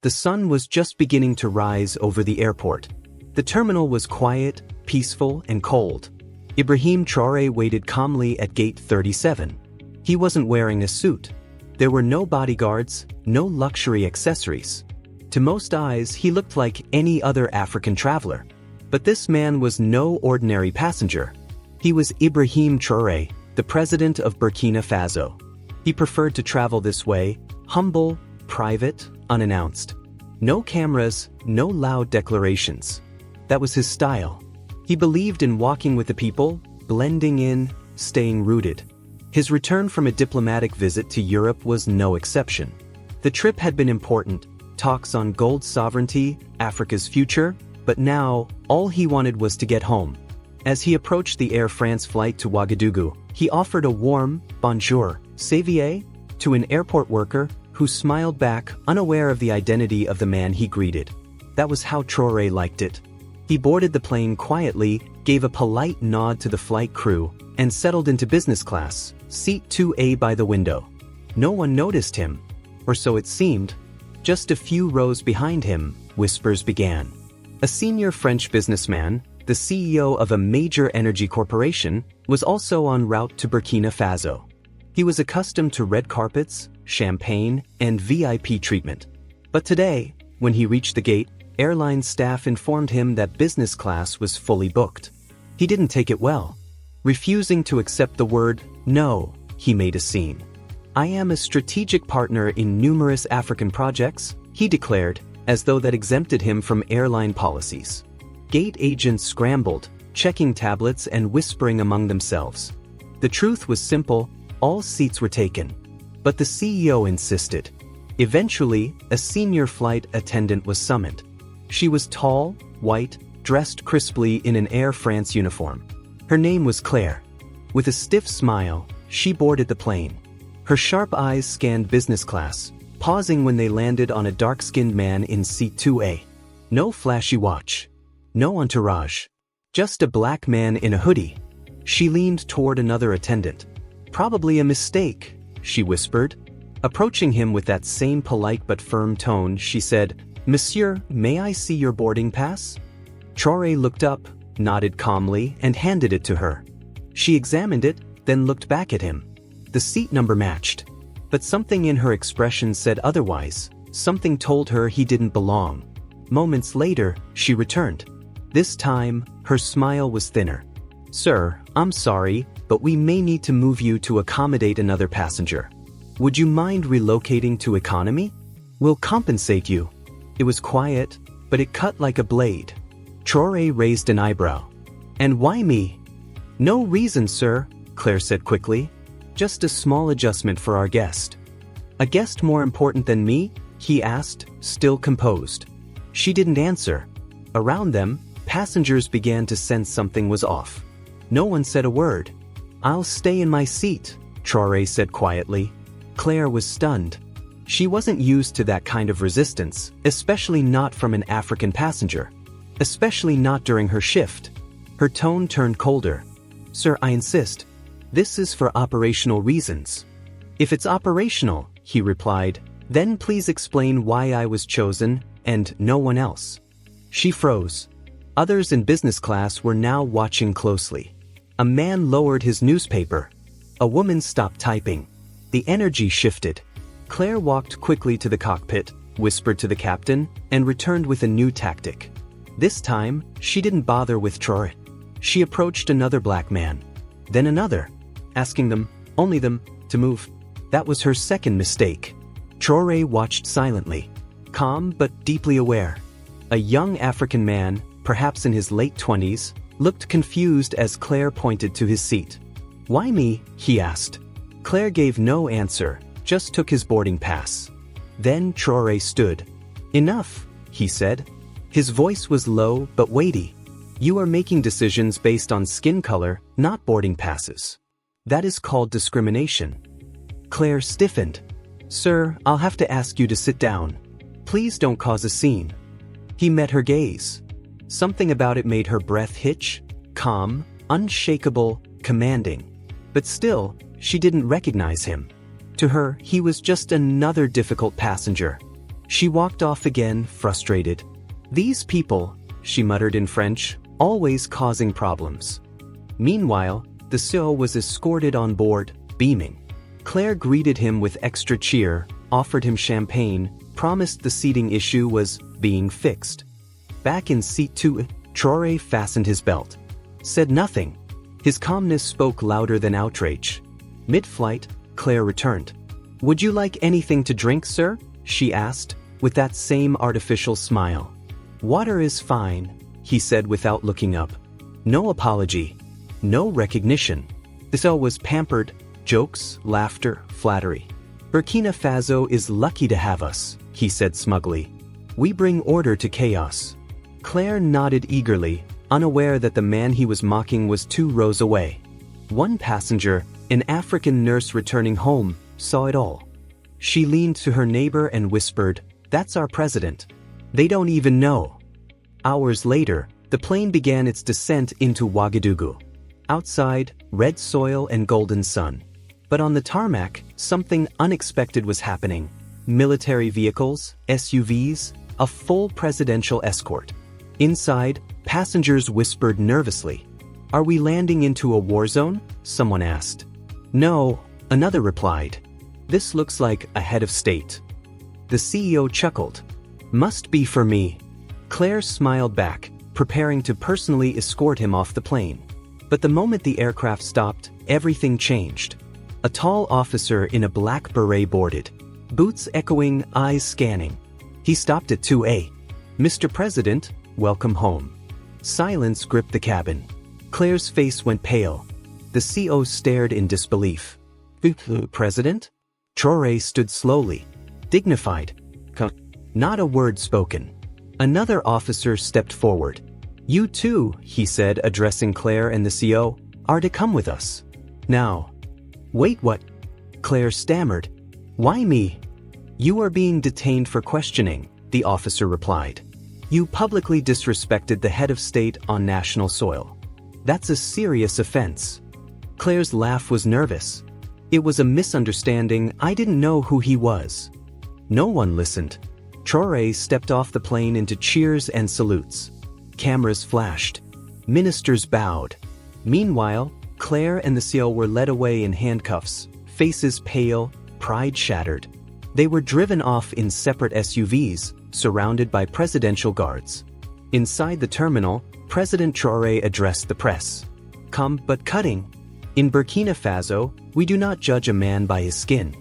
The sun was just beginning to rise over the airport. The terminal was quiet, peaceful, and cold. IBRAHIM Traoré waited calmly at gate 37. He wasn't wearing a suit. There were no bodyguards, no luxury accessories. To most eyes, he looked like any other African traveler. But this man was no ordinary passenger. He was IBRAHIM Traoré, the president of Burkina Faso. He preferred to travel this way, humble, private, unannounced. No cameras, no loud declarations. That was his style. He believed in walking with the people, blending in, staying rooted. His return from a diplomatic visit to Europe was no exception. The trip had been important, talks on gold sovereignty, Africa's future, but now, all he wanted was to get home. As he approached the Air France flight to Ouagadougou, he offered a warm "Bonjour, Xavier" to an airport worker who smiled back, unaware of the identity of the man he greeted. That was how Traoré liked it. He boarded the plane quietly, gave a polite nod to the flight crew, and settled into business class, seat 2A by the window. No one noticed him, or so it seemed. Just a few rows behind him, whispers began. A senior French businessman, the CEO of a major energy corporation, was also en route to Burkina Faso. He was accustomed to red carpets, champagne, and VIP treatment. But today, when he reached the gate, airline staff informed him that business class was fully booked. He didn't take it well. Refusing to accept the word "no," he made a scene. "I am a strategic partner in numerous African projects," he declared, as though that exempted him from airline policies. Gate agents scrambled, checking tablets and whispering among themselves. The truth was simple: all seats were taken. But the CEO insisted. Eventually, a senior flight attendant was summoned. She was tall, white, dressed crisply in an Air France uniform. Her name was Claire. With a stiff smile, she boarded the plane. Her sharp eyes scanned business class, pausing when they landed on a dark-skinned man in seat 2A. No flashy watch. No entourage. Just a black man in a hoodie. She leaned toward another attendant. "Probably a mistake," she whispered. Approaching him with that same polite but firm tone, she said, "Monsieur, may I see your boarding pass?" Traoré looked up, nodded calmly, and handed it to her. She examined it, then looked back at him. The seat number matched. But something in her expression said otherwise. Something told her he didn't belong. Moments later, she returned. This time, her smile was thinner. "Sir, I'm sorry, but we may need to move you to accommodate another passenger. Would you mind relocating to economy? We'll compensate you." It was quiet, but it cut like a blade. Traoré raised an eyebrow. "And why me?" "No reason, sir," Claire said quickly. "Just a small adjustment for our guest." "A guest more important than me?" he asked, still composed. She didn't answer. Around them, passengers began to sense something was off. No one said a word. "I'll stay in my seat," Traoré said quietly. Claire was stunned. She wasn't used to that kind of resistance, especially not from an African passenger. Especially not during her shift. Her tone turned colder. "Sir, I insist. This is for operational reasons." "If it's operational," he replied, "then please explain why I was chosen, and no one else." She froze. Others in business class were now watching closely. A man lowered his newspaper. A woman stopped typing. The energy shifted. Claire walked quickly to the cockpit, whispered to the captain, and returned with a new tactic. This time, she didn't bother with Traoré. She approached another black man. Then another. Asking them, only them, to move. That was her second mistake. Traoré watched silently. Calm but deeply aware. A young African man, perhaps in his late 20s, looked confused as Claire pointed to his seat. "Why me?" he asked. Claire gave no answer, just took his boarding pass. Then Traoré stood. "Enough," he said. His voice was low but weighty. "You are making decisions based on skin color, not boarding passes. That is called discrimination." Claire stiffened. "Sir, I'll have to ask you to sit down. Please don't cause a scene." He met her gaze. Something about it made her breath hitch, calm, unshakable, commanding. But still, she didn't recognize him. To her, he was just another difficult passenger. She walked off again, frustrated. "These people," she muttered in French, "always causing problems." Meanwhile, the CEO was escorted on board, beaming. Claire greeted him with extra cheer, offered him champagne, promised the seating issue was being fixed. Back in seat 2, Traoré fastened his belt. Said nothing. His calmness spoke louder than outrage. Mid-flight, Claire returned. "Would you like anything to drink, sir?" she asked, with that same artificial smile. "Water is fine," he said without looking up. No apology. No recognition. The CEO was pampered, jokes, laughter, flattery. "Burkina Faso is lucky to have us," he said smugly. "We bring order to chaos." Claire nodded eagerly, unaware that the man he was mocking was 2 rows away. One passenger, an African nurse returning home, saw it all. She leaned to her neighbor and whispered, "That's our president. They don't even know." Hours later, the plane began its descent into Ouagadougou. Outside, red soil and golden sun. But on the tarmac, something unexpected was happening. Military vehicles, SUVs, a full presidential escort. Inside, passengers whispered nervously. "Are we landing into a war zone?" someone asked. "No," another replied. "This looks like a head of state." The CEO chuckled. "Must be for me." Claire smiled back, preparing to personally escort him off the plane. But the moment the aircraft stopped, everything changed. A tall officer in a black beret boarded. Boots echoing, eyes scanning. He stopped at 2A. "Mr. President, welcome home." Silence gripped the cabin. Claire's face went pale. The CO stared in disbelief. "President?" Traoré stood slowly, dignified. Not a word spoken. Another officer stepped forward. "You too," he said, addressing Claire and the CO, "are to come with us. Now." "Wait, what?" Claire stammered. "Why me?" "You are being detained for questioning," the officer replied. "You publicly disrespected the head of state on national soil. That's a serious offense." Claire's laugh was nervous. "It was a misunderstanding. I didn't know who he was." No one listened. Traoré stepped off the plane into cheers and salutes. Cameras flashed. Ministers bowed. Meanwhile, Claire and the CO were led away in handcuffs, faces pale, pride shattered. They were driven off in separate SUVs, surrounded by presidential guards. Inside the terminal, President Traoré addressed the press. "Calm but cutting. In Burkina Faso, we do not judge a man by his skin.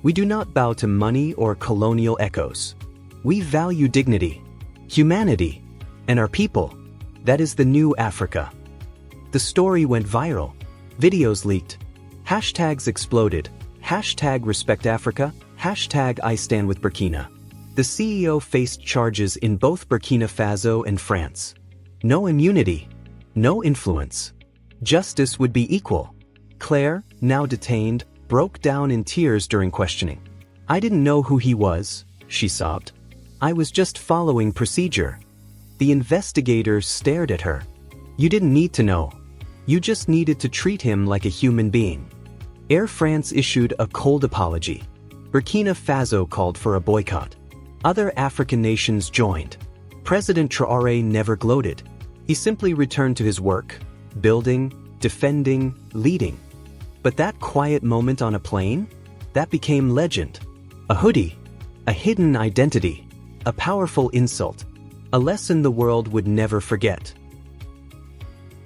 We do not bow to money or colonial echoes. We value dignity, humanity, and our people. That is the new Africa." The story went viral. Videos leaked. Hashtags exploded. Hashtag Respect Africa. Hashtag I Stand with Burkina. The CEO faced charges in both Burkina Faso and France. No immunity. No influence. Justice would be equal. Claire, now detained, broke down in tears during questioning. "I didn't know who he was," she sobbed. "I was just following procedure." The investigator stared at her. "You didn't need to know. You just needed to treat him like a human being." Air France issued a cold apology. Burkina Faso called for a boycott. Other African nations joined. President Traoré never gloated. He simply returned to his work, building, defending, leading. But that quiet moment on a plane? That became legend. A hoodie. A hidden identity. A powerful insult. A lesson the world would never forget.